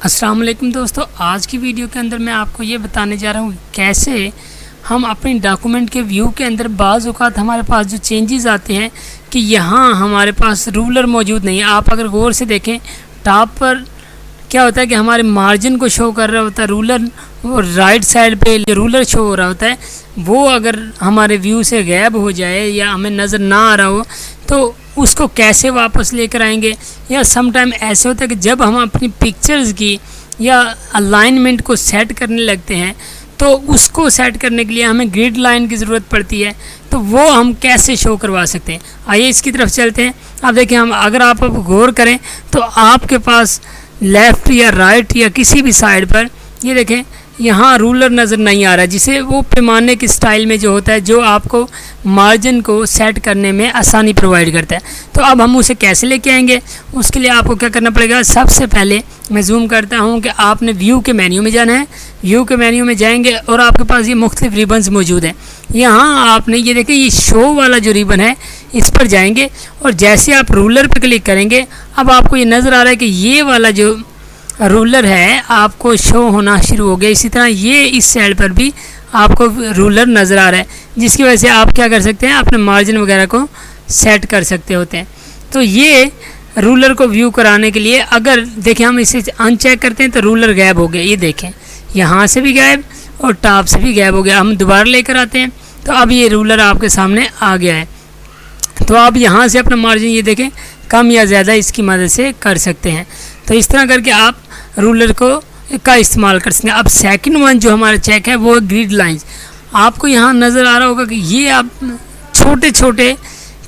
अस्सलाम वालेकुम दोस्तों, आज की वीडियो के अंदर मैं आपको ये बताने जा रहा हूँ कैसे हम अपनी डॉक्यूमेंट के व्यू के अंदर बाज़ औक़ात हमारे पास जो चेंजेस आते हैं कि यहाँ हमारे पास रूलर मौजूद नहीं है। आप अगर गौर से देखें टॉप पर क्या होता है कि हमारे मार्जिन को शो कर रहा होता है रूलर, और राइट साइड पे जो रूलर शो हो रहा होता है वो अगर हमारे व्यू से गायब हो जाए या हमें नज़र ना आ रहा हो तो उसको कैसे वापस लेकर आएंगे। या सम टाइम ऐसे होता है कि जब हम अपनी पिक्चर्स की या अलाइनमेंट को सेट करने लगते हैं तो उसको सेट करने के लिए हमें ग्रिड लाइन की ज़रूरत पड़ती है, तो वो हम कैसे शो करवा सकते हैं। आइए इसकी तरफ चलते हैं। अब देखिए, हम अगर आप गौर करें तो आपके पास लेफ़्ट या राइट या किसी भी साइड पर ये देखें यहाँ रूलर नज़र नहीं आ रहा है, जिसे वो पैमाने के स्टाइल में जो होता है जो आपको मार्जिन को सेट करने में आसानी प्रोवाइड करता है। तो अब हम उसे कैसे लेके आएंगे, उसके लिए आपको क्या करना पड़ेगा। सबसे पहले मैं जूम करता हूँ कि आपने व्यू के मेन्यू में जाना है। व्यू के मेन्यू में जाएंगे और आपके पास ये मुख्तलिफ रिबन्स मौजूद हैं। यहाँ आपने ये देखें, ये शो वाला जो रिबन है इस पर जाएंगे और जैसे आप रूलर पर क्लिक करेंगे अब आपको ये नज़र आ रहा है कि ये वाला जो रूलर है आपको शो होना शुरू हो गया। इसी तरह ये इस साइड पर भी आपको रूलर नज़र आ रहा है, जिसकी वजह से आप क्या कर सकते हैं, अपने मार्जिन वगैरह को सेट कर सकते होते हैं। तो ये रूलर को व्यू कराने के लिए अगर देखें हम इसे अनचेक करते हैं तो रूलर गायब हो गया। ये देखें यहाँ से भी गायब और टॉप से भी गायब हो गया। हम दोबारा लेकर आते हैं तो अब ये रूलर आपके सामने आ गया है। तो आप यहाँ से अपना मार्जिन ये देखें कम या ज़्यादा इसकी मदद से कर सकते हैं। तो इस तरह करके आप रूलर को का इस्तेमाल कर सकते हैं। अब सेकंड वन जो हमारा चेक है वो ग्रिड लाइंस। आपको यहाँ नज़र आ रहा होगा कि ये आप छोटे छोटे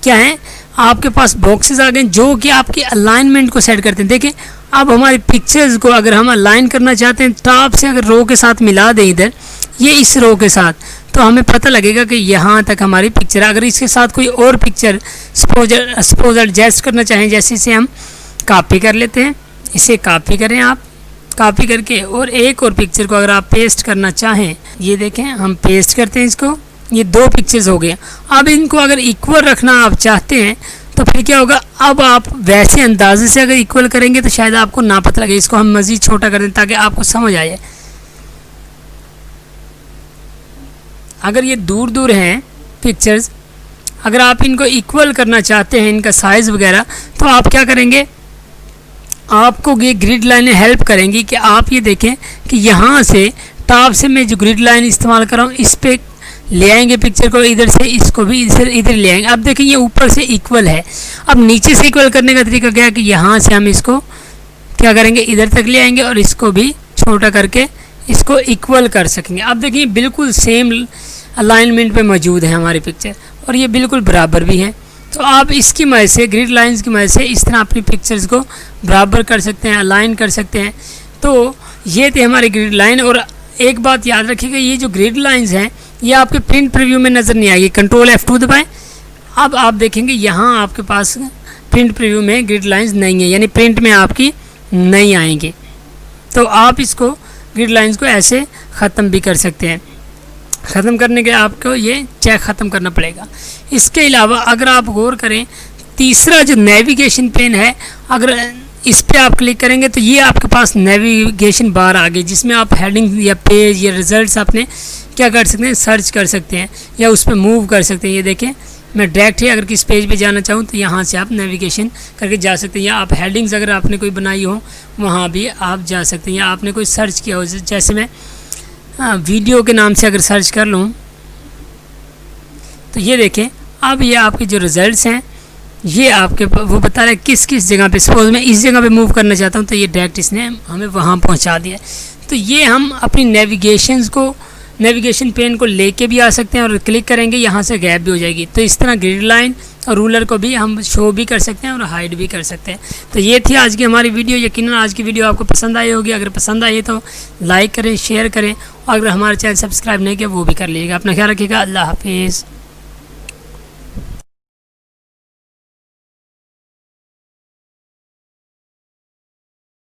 क्या हैं, आपके पास बॉक्सेस आ गए जो कि आपकी अलाइनमेंट को सेट करते हैं। देखें अब हमारी पिक्चर्स को अगर हम अलाइन करना चाहते हैं टॉप से अगर रो के साथ मिला दें इधर ये इस रो के साथ, तो हमें पता लगेगा कि यहाँ तक हमारी पिक्चर है। अगर इसके साथ कोई और पिक्चर सपोज एडजस्ट करना चाहें, जैसे इसे हम कॉपी कर लेते हैं, इसे कॉपी करें आप, कॉपी करके और एक और पिक्चर को अगर आप पेस्ट करना चाहें, ये देखें हम पेस्ट करते हैं इसको, ये दो पिक्चर्स हो गए। अब इनको अगर इक्वल रखना आप चाहते हैं तो फिर क्या होगा, अब आप वैसे अंदाजे से अगर इक्वल करेंगे तो शायद आपको ना पता लगे। इसको हम मज़ीद छोटा कर दें ताकि आपको समझ आए। अगर ये दूर दूर हैं पिक्चर्स, अगर आप इनको इक्वल करना चाहते हैं इनका साइज़ वगैरह, तो आप क्या करेंगे, आपको ये ग्रिड लाइनें हेल्प करेंगी कि आप ये देखें कि यहाँ से टॉप से मैं जो ग्रिड लाइन इस्तेमाल कर रहा हूँ इस पर ले आएंगे पिक्चर को, इधर से इसको भी इधर ले आएंगे। अब देखें ये ऊपर से इक्वल है। अब नीचे से इक्वल करने का तरीका क्या है कि यहाँ से हम इसको क्या करेंगे, इधर तक ले आएंगे और इसको भी छोटा करके इसको इक्वल कर सकेंगे। अब देखिए बिल्कुल सेम अलाइनमेंट पे मौजूद है हमारी पिक्चर और ये बिल्कुल बराबर भी है। तो आप इसकी मदद से ग्रिड लाइंस की मदद से इस तरह अपनी पिक्चर्स को बराबर कर सकते हैं, अलाइन कर सकते हैं। तो ये थे हमारी ग्रिड लाइन। और एक बात याद रखिएगा, ये जो ग्रिड लाइंस हैं ये आपके प्रिंट प्रीव्यू में नज़र नहीं आएगी। कंट्रोल F2 दबाएं, अब आप देखेंगे यहाँ आपके पास प्रिंट प्रीव्यू में ग्रिड लाइंस नहीं है, यानी प्रिंट में आपकी नहीं आएंगी। तो आप इसको ग्रिड लाइंस को ऐसे ख़त्म भी कर सकते हैं। ख़त्म करने के आपको ये चेक ख़त्म करना पड़ेगा। इसके अलावा अगर आप गौर करें, तीसरा जो नेविगेशन पेन है, अगर इस पर आप क्लिक करेंगे तो ये आपके पास नेविगेशन बार आ गई, जिसमें आप हेडिंग या पेज या रिज़ल्ट्स अपने क्या कर सकते हैं, सर्च कर सकते हैं या उस पर मूव कर सकते हैं। ये देखें मैं डायरेक्ट ही अगर किस पेज पे जाना चाहूँ तो यहाँ से आप नेविगेशन करके जा सकते हैं, या आप हेडिंग्स अगर आपने कोई बनाई हो वहाँ भी आप जा सकते हैं, या आपने कोई सर्च किया हो, जैसे मैं वीडियो के नाम से अगर सर्च कर लूँ तो ये देखें अब ये आपके जो रिज़ल्ट्स हैं ये आपके वो बता रहा है किस किस जगह पे। सपोज मैं इस जगह पे मूव करना चाहता हूँ तो ये डायरेक्ट इसने हमें वहाँ पहुँचा दिया। तो ये हम अपनी नेविगेशन पेन को लेके भी आ सकते हैं और क्लिक करेंगे यहाँ से गैप भी हो जाएगी। तो इस तरह ग्रिड लाइन और रूलर को भी हम शो भी कर सकते हैं और हाइड भी कर सकते हैं। तो ये थी आज की हमारी वीडियो। यकीनन आज की वीडियो आपको पसंद आई होगी। अगर पसंद आई तो लाइक करें, शेयर करें और अगर हमारे चैनल सब्सक्राइब नहीं किया वो भी कर लीजिएगा। अपना ख्याल रखिएगा। अल्लाह हाफिज़।